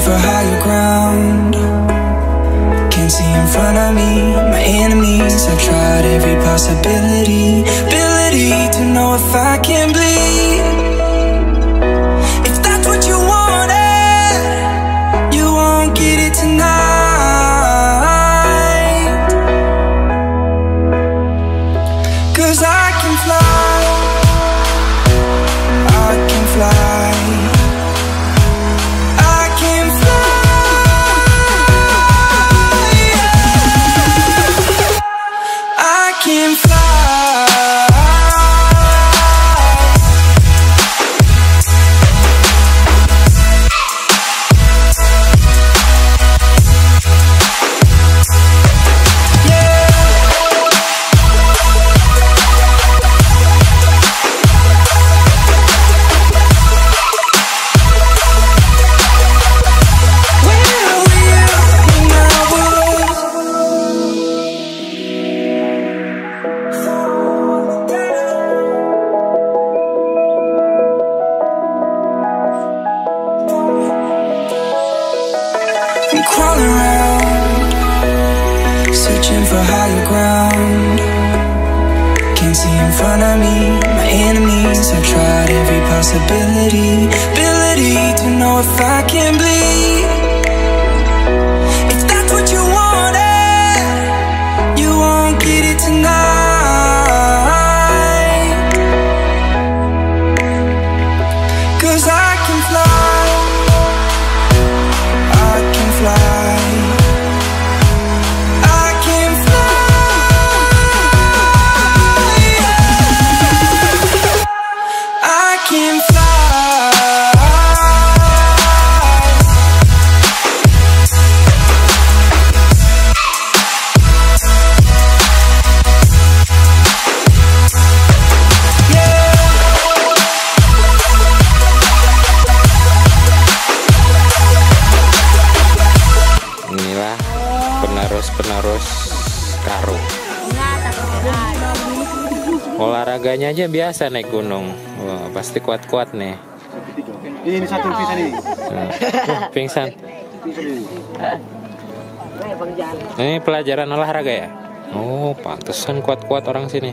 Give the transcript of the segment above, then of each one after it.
for higher ground. Can't see in front of me, my enemies. I've tried every possibility, ability to know if I can bleed. If that's what you wanted, you won't get it tonight. 'Cause I can fly, I can fly, I can fly, yeah. I can fly. I'm crawling around, searching for higher ground. Can't see in front of me, my enemies. I've tried every possibility, ability to know if I can bleed. If that's what you wanted, you won't get it tonight. 'Cause I can fly, I can fly, I can fly, yeah. I can fly. Inilah penerus karung. Olahraganya aja biasa naik gunung. Wah, pasti kuat-kuat nih. Ini satu pingsan ini. Pingsan. Ini pelajaran olahraga ya? Oh, pantesan kuat-kuat orang sini.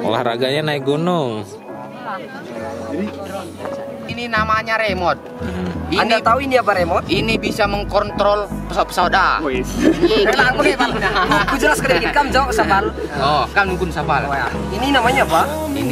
Olahraganya naik gunung. Ini namanya remote. Anda tahu ini apa remote? Ini bisa mengkontrol pesawat-pesawat dah. Aku jelas sedikit kam jauh sapal. Oh, kan nunggu sapal. Ini namanya apa? Ini